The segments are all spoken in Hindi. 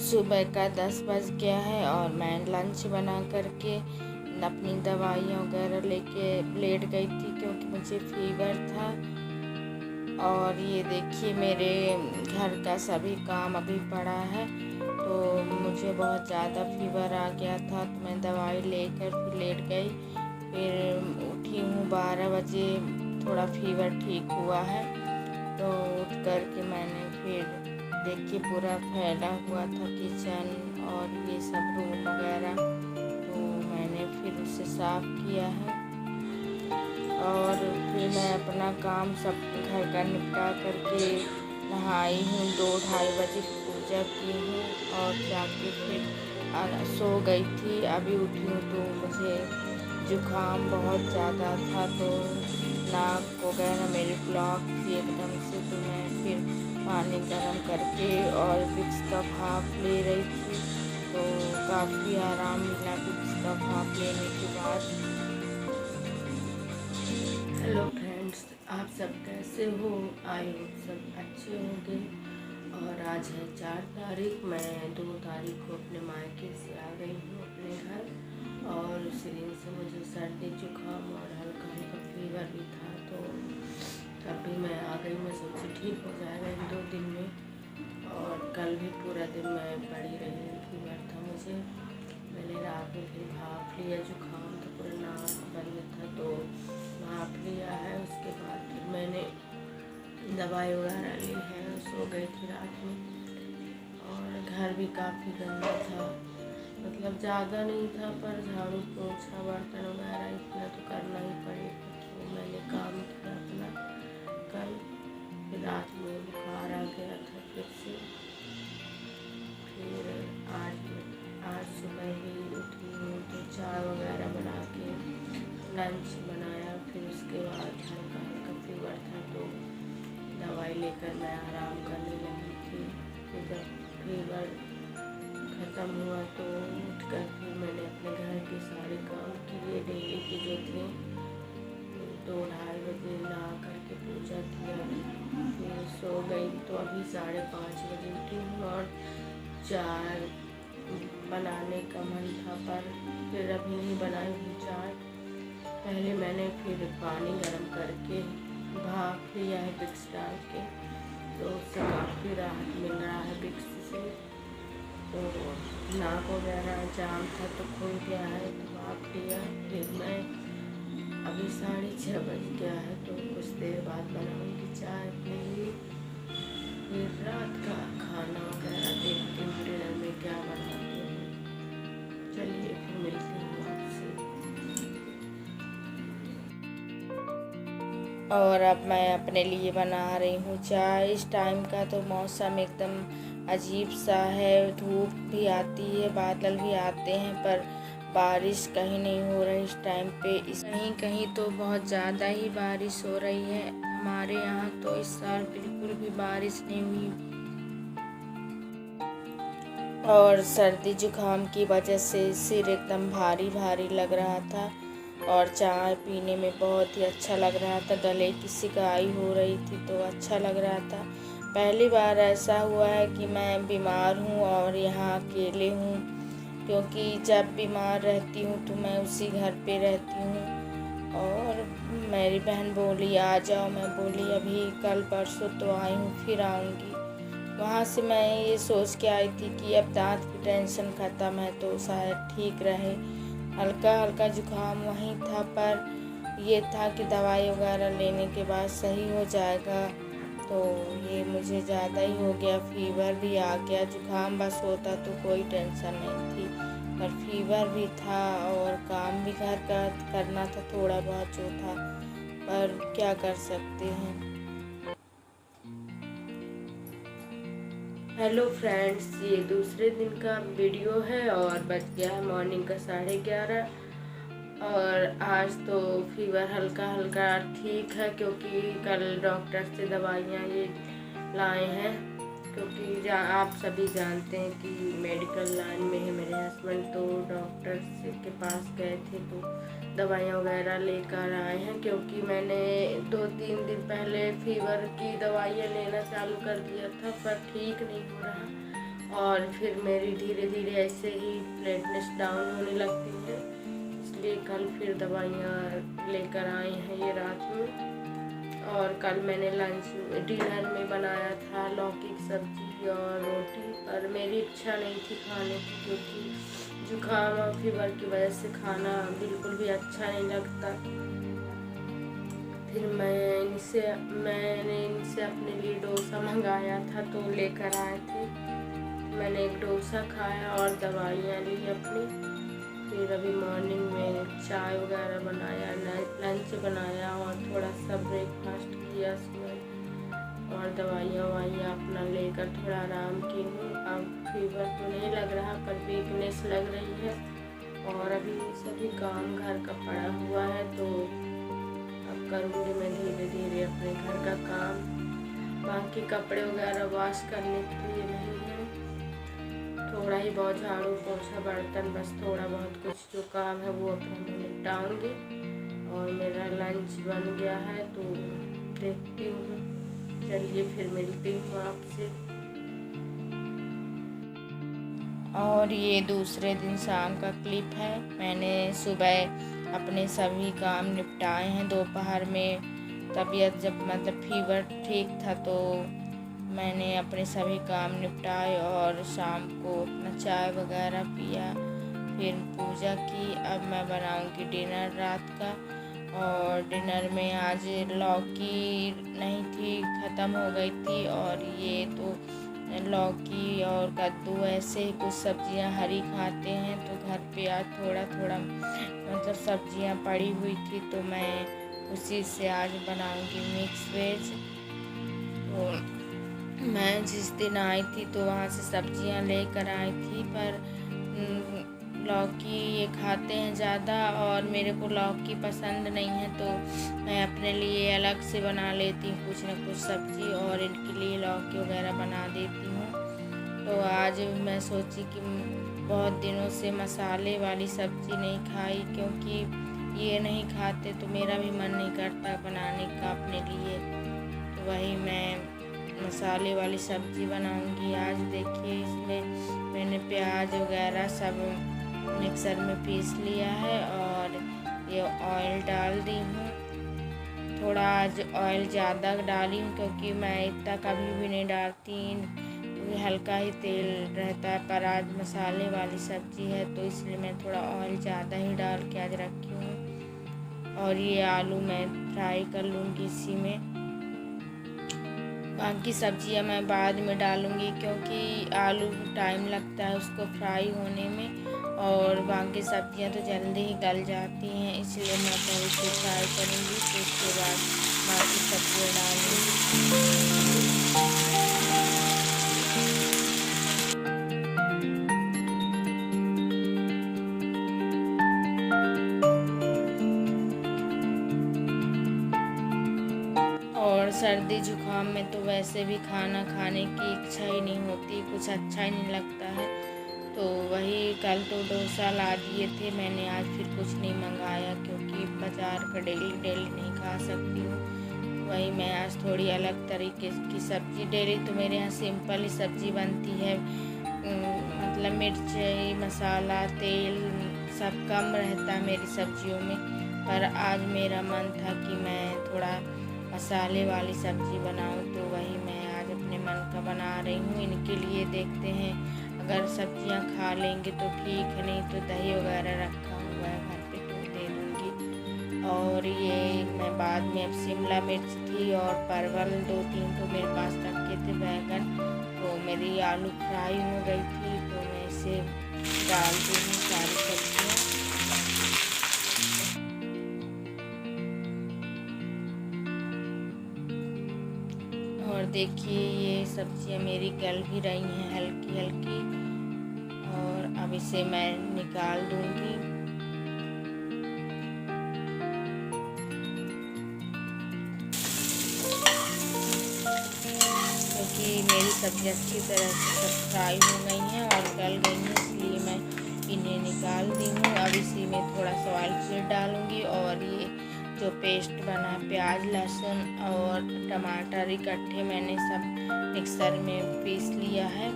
सुबह का 10 बज गया है और मैं लंच बना करके अपनी दवाइयाँ वगैरह लेके लेट गई थी क्योंकि मुझे फीवर था। और ये देखिए मेरे घर का सभी काम अभी पड़ा है, तो मुझे बहुत ज़्यादा फीवर आ गया था तो मैं दवाई लेकर फिर लेट गई। फिर उठी हूँ 12 बजे, थोड़ा फीवर ठीक हुआ है तो उठ कर के मैंने फिर देखिए पूरा फैला हुआ था किचन और ये सब रूम वगैरह, तो मैंने फिर उसे साफ़ किया है। और फिर मैं अपना काम सब घर का निपटा करके नहाई हूँ, 2-2:30 बजे पूजा की हूँ और जाके फिर सो गई थी। अभी उठी हूँ तो मुझे जुकाम बहुत ज़्यादा था, तो नाक वगैरह मेरी ब्लॉक थी एकदम से, तो मैं फिर पानी गर्म करके और विक्स का भाप ले रही थी, तो काफ़ी आराम मिला विक्स का भाप लेने के बाद। हेलो फ्रेंड्स, आप सब कैसे हो? आई होप सब अच्छे होंगे। और आज है 4 तारीख, मैं 2 तारीख को अपने मायके से आ गई हूँ अपने घर। और उसी दिन से मुझे सर्दी जुकाम और हल्का हल्का फीवर भी था, तो तब भी मैं आ गई। मैं सोची ठीक हो जाएगा इन 2 दिन में। और कल भी पूरा दिन मैं पड़ी रही, फीवर था मुझे। मैंने रात में फिर भाप लिया, जुकाम तो पूरा नाक बंद था तो भाप लिया है। उसके बाद फिर मैंने दवाई वगैरह ली है, सो गई थी रात में। और घर भी काफ़ी गंदा था, मतलब ज़्यादा नहीं था पर झाड़ू पोछा बर्तन वगैरह इतना तो करना ही पड़ेगा, तो मैंने काम किया अपना कल। फिर रात में बुखार आ गया था फिर से। फिर आज सुबह ही उठी हूँ तो चाय वगैरह बना के लंच बनाया। फिर उसके बाद हल्का हल्का फीवर था तो दवाई लेकर मैं आराम करने लगी थी। फिर जब फीवर ख़त्म हुआ तो उठकर फिर मैंने अपने घर के सारे काम किए डेली के जो थे। 2-2:30 बजे नहा करके पूजा किया, फिर सो गई। तो अभी 5:30 बजे उठी हूँ और चाय बनाने का मन था पर फिर अभी नहीं बनाई हूँ चाय। पहले मैंने फिर पानी गर्म करके भाप लिया है विक्स डाल के, तो उससे काफ़ी राहत मिल रहा है विक्स से। तो नाक वगैरह जाम था तो खुल गया है तो भाप लिया। फिर मैं अभी 6:30 बज गया है तो कुछ देर बाद बनाऊंगी चाय अपने लिए। फिर रात का खाना वगैरह देखती हूँ डिनर में क्या बनाती हूँ। चलिए फिर मिलती हूँ आपसे। और अब मैं अपने लिए बना रही हूँ चाय। इस टाइम का तो मौसम एकदम अजीब सा है, धूप भी आती है, बादल भी आते हैं, पर बारिश कहीं नहीं हो रही इस टाइम पे। कहीं कहीं तो बहुत ज़्यादा ही बारिश हो रही है। हमारे यहाँ तो इस साल बिल्कुल भी बारिश नहीं हुई और सर्दी जुकाम की वजह से सिर एकदम भारी भारी लग रहा था और चाय पीने में बहुत ही अच्छा लग रहा था। गले की सिकाई हो रही थी तो अच्छा लग रहा था। पहली बार ऐसा हुआ है कि मैं बीमार हूँ और यहाँ अकेले हूँ, क्योंकि जब बीमार रहती हूँ तो मैं उसी घर पे रहती हूँ। और मेरी बहन बोली आ जाओ, मैं बोली अभी कल परसों तो आई हूँ, फिर आऊँगी। वहाँ से मैं ये सोच के आई थी कि अब दांत की टेंशन ख़त्म है तो शायद ठीक रहे। हल्का हल्का जुकाम वहीं था पर ये था कि दवाई वगैरह लेने के बाद सही हो जाएगा, तो ये मुझे ज़्यादा ही हो गया। फीवर भी आ गया, जुकाम बस होता तो कोई टेंशन नहीं थी, पर फीवर भी था और काम भी घर का करना था थोड़ा बहुत जो था, पर क्या कर सकते हैं। हेलो फ्रेंड्स, ये दूसरे दिन का वीडियो है और बज गया है मॉर्निंग का 11:30। और आज तो फीवर हल्का हल्का ठीक है, क्योंकि कल डॉक्टर से दवाइयाँ ये लाए हैं। क्योंकि आप सभी जानते हैं कि मेडिकल लाइन में है मेरे हस्बैंड, तो डॉक्टर के पास गए थे तो दवाइयाँ वगैरह लेकर आए हैं। क्योंकि मैंने 2-3 दिन पहले फीवर की दवाइयाँ लेना चालू कर दिया था पर ठीक नहीं हो रहा और फिर मेरी धीरे धीरे ऐसे ही फ्लैटनेस डाउन होने लगती है। इसलिए कल फिर दवाइयाँ लेकर आए हैं ये रात में। और कल मैंने डिनर में बनाया था लौकी की सब्जी और रोटी, पर मेरी इच्छा नहीं थी खाने की, क्योंकि जुकाम और फीवर की वजह से खाना बिल्कुल भी अच्छा नहीं लगता। फिर मैंने इनसे अपने लिए डोसा मंगाया था, तो लेकर आए थे। मैंने एक डोसा खाया और दवाइयाँ ली अपनी। फिर अभी मॉर्निंग में चाय वगैरह बनाया, लंच बनाया और थोड़ा सा ब्रेकफास्ट किया सुबह, और दवाइयाँ अपना लेकर थोड़ा आराम की हूँ। अब फीवर तो नहीं लग रहा, पर वीकनेस लग रही है। और अभी सभी काम घर का पड़ा हुआ है, तो अब करूँगी मैं धीरे धीरे अपने घर का काम। बाकी कपड़े वगैरह वॉश करने के लिए नहीं है, थोड़ा ही बहुत झाड़ू पोछा बर्तन, बस थोड़ा बहुत कुछ जो काम है वो अपना मैं निपटाऊँगी। और मेरा लंच बन गया है, तो देखती हूँ। चलिए फिर मिलती हूँ आपसे। और ये दूसरे दिन शाम का क्लिप है। मैंने सुबह अपने सभी काम निपटाए हैं। दोपहर में तबीयत जब फीवर ठीक था, तो मैंने अपने सभी काम निपटाए और शाम को अपना चाय वगैरह पिया, फिर पूजा की। अब मैं बनाऊंगी डिनर रात का। और डिनर में आज लौकी नहीं थी, ख़त्म हो गई थी, और ये तो लौकी और कद्दू ऐसे ही कुछ सब्जियां हरी खाते हैं, तो घर पे आज थोड़ा थोड़ा सब्जियां पड़ी हुई थी, तो मैं उसी से आज बनाऊंगी मिक्स वेज। तो मैं जिस दिन आई थी तो वहाँ से सब्जियां लेकर आई थी, पर लौकी ये खाते हैं ज़्यादा और मेरे को लौकी पसंद नहीं है, तो मैं अपने लिए अलग से बना लेती हूँ कुछ न कुछ सब्ज़ी, और इनके लिए लौकी वगैरह बना देती हूँ। तो आज मैं सोची कि बहुत दिनों से मसाले वाली सब्ज़ी नहीं खाई, क्योंकि ये नहीं खाते तो मेरा भी मन नहीं करता बनाने का अपने लिए। तो वही मैं मसाले वाली सब्ज़ी बनाऊंगी आज। देखिए, इसमें मैंने प्याज वगैरह सब मिक्सर में पीस लिया है, और ये ऑयल डाल दी हूँ। थोड़ा आज ऑयल ज़्यादा डाली हूँ, क्योंकि मैं इतना कभी भी नहीं डालती, हल्का ही तेल रहता है, पर आज मसाले वाली सब्ज़ी है, तो इसलिए मैं थोड़ा ऑयल ज़्यादा ही डाल के आज रखी हूँ। और ये आलू मैं फ्राई कर लूँगी इसी में। बाकी सब्जियां मैं बाद में डालूँगी, क्योंकि आलू टाइम लगता है उसको फ्राई होने में, और बाकी सब्जियां तो जल्दी ही गल जाती हैं, इसलिए मैं पहले से फ्राई करूँगी, फिर उसके बाद बाकी सब्जियां डालूँगी। और सर्दी जुकाम में तो वैसे भी खाना खाने की इच्छा ही नहीं होती, कुछ अच्छा ही नहीं लगता है। तो वही कल तो डोसा ला दिए थे मैंने, आज फिर कुछ नहीं मंगाया, क्योंकि बाज़ार का डेली नहीं खा सकती हूँ। वही मैं आज थोड़ी अलग तरीके की सब्ज़ी, डेली तो मेरे यहाँ सिंपल ही सब्ज़ी बनती है, मिर्च मसाला तेल सब कम रहता है मेरी सब्जियों में। पर आज मेरा मन था कि मैं थोड़ा मसाले वाली सब्ज़ी बनाऊं, तो वही मैं आज अपने मन का बना रही हूँ इनके लिए। देखते हैं, अगर सब्जियां खा लेंगे तो ठीक है, नहीं तो दही वगैरह रखा हुआ है घर पे, तो दे दूँगी। और ये मैं बाद में, अब शिमला मिर्च थी और परवल 2-3 तो मेरे पास रखे थे बैगन, तो मेरी आलू फ्राई हो गई थी, तो मैं इसे डाल दी हूँ सारी सब्जियाँ। और देखिए, ये सब्जियां मेरी गल भी रही हैं हल्की हल्की, और अब इसे मैं निकाल दूंगी। क्योंकि मेरी सब्जी अच्छी तरह से सब फ्राई हो गई हैं और गल गई हैं, इसलिए मैं इन्हें निकाल दी हूँ। अब इसी में थोड़ा सा ऑयल फिर डालूंगी, और ये जो पेस्ट बना प्याज लहसुन और टमाटर इकट्ठे मैंने सब मिक्सर में पीस लिया है,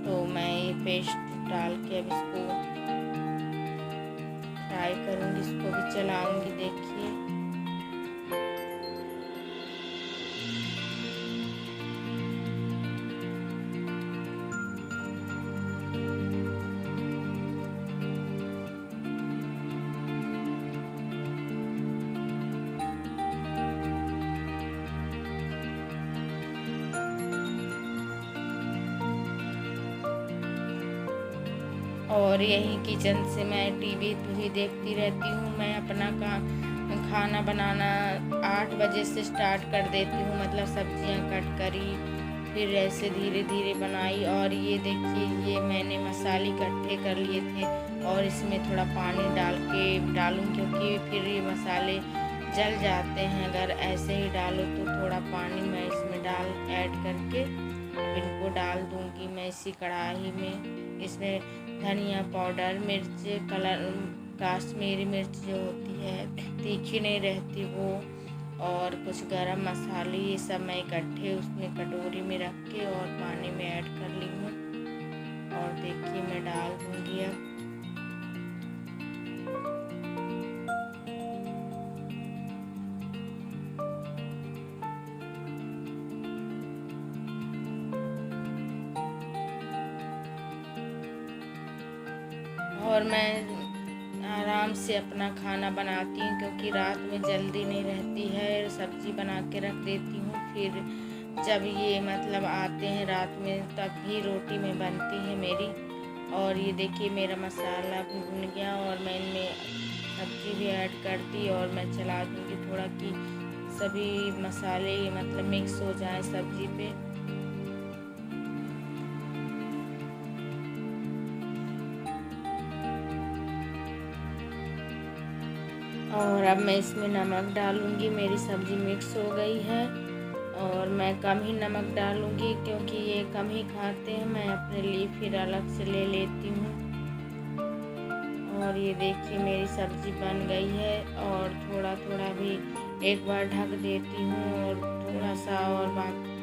तो मैं ये पेस्ट डाल के अब इसको फ्राई करूँगी, इसको भी चलाऊँगी। देखिए और यही किचन से मैं टीवी भी देखती रहती हूँ। मैं अपना खाना बनाना 8 बजे से स्टार्ट कर देती हूँ, मतलब सब्जियाँ कट करी, फिर ऐसे धीरे धीरे बनाई। और ये देखिए, ये मैंने मसाले इकट्ठे कर लिए थे और इसमें थोड़ा पानी डालूँ क्योंकि फिर ये मसाले जल जाते हैं। अगर ऐसे ही डालो तो थोड़ा पानी मैं इसमें ऐड करके अब इनको डाल दूँगी मैं इसी कढ़ाई में। इसमें धनिया पाउडर, मिर्च, कश्मीरी मिर्च जो होती है, तीखी नहीं रहती वो, और कुछ गरम मसाले, ये सब मैं इकट्ठे उसमें कटोरी में रख के और पानी में ऐड कर ली हूँ। और देखिए मैं डाल दूँगी अब। और मैं आराम से अपना खाना बनाती हूँ क्योंकि रात में जल्दी नहीं रहती है। सब्ज़ी बना के रख देती हूँ, फिर जब ये मतलब आते हैं रात में तब भी रोटी में बनती है मेरी। और ये देखिए मेरा मसाला भी भुन गया और मैं इनमें सब्ज़ी भी ऐड कर दी और मैं चला दूँगी थोड़ा कि सभी मसाले मतलब मिक्स हो जाए सब्ज़ी पे। और अब मैं इसमें नमक डालूँगी। मेरी सब्ज़ी मिक्स हो गई है और मैं कम ही नमक डालूँगी क्योंकि ये कम ही खाते हैं। मैं अपने लिए फिर अलग से ले लेती हूँ। और ये देखिए मेरी सब्ज़ी बन गई है और थोड़ा थोड़ा भी एक बार ढक देती हूँ और थोड़ा सा और बाकी।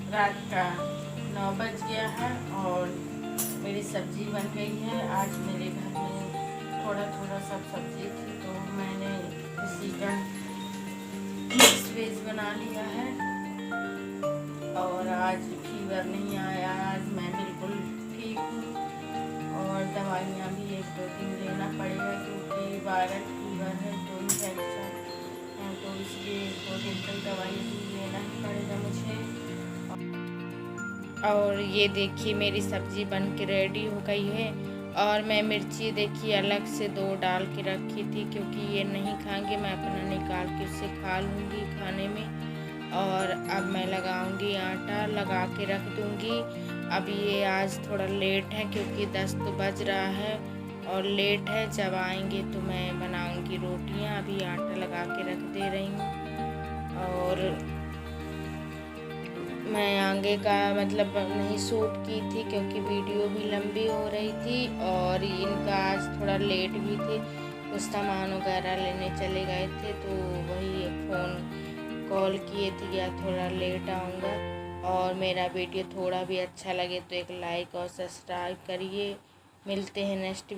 रात का 9 बज गया है और मेरी सब्ज़ी बन गई है। आज मेरे घर में थोड़ा थोड़ा सब सब्ज़ी थी तो मैंने इसी का मिक्स वेज बना लिया है। और आज फीवर नहीं आया, आज मैं बिल्कुल ठीक हूँ। और दवाइयाँ भी 1-2 दिन लेना पड़ेगा क्योंकि वायरल फीवर है तो इन्फेक्शन है, तो इसलिए 2 दिन तक दवाई भी लेना ही पड़ेगा मुझे। और ये देखिए मेरी सब्ज़ी बन के रेडी हो गई है। और मैं मिर्ची देखिए अलग से 2 डाल के रखी थी क्योंकि ये नहीं खाएंगे, मैं अपना निकाल के उसे खा लूँगी खाने में। और अब मैं लगाऊंगी आटा, लगा के रख दूँगी। अब ये आज थोड़ा लेट है क्योंकि 10 तो बज रहा है और लेट है। जब आएंगे तो मैं बनाऊँगी रोटियाँ। अभी आटा लगा के रख दे रही हूँ। और मैं आगे का मतलब नहीं शूट की थी क्योंकि वीडियो भी लंबी हो रही थी और इनका आज थोड़ा लेट भी थे, कुछ सामान वगैरह लेने चले गए थे तो वही फ़ोन कॉल किए थे या थोड़ा लेट आऊँगा। और मेरा वीडियो थोड़ा भी अच्छा लगे तो एक लाइक और सब्सक्राइब करिए। मिलते हैं नेक्स्ट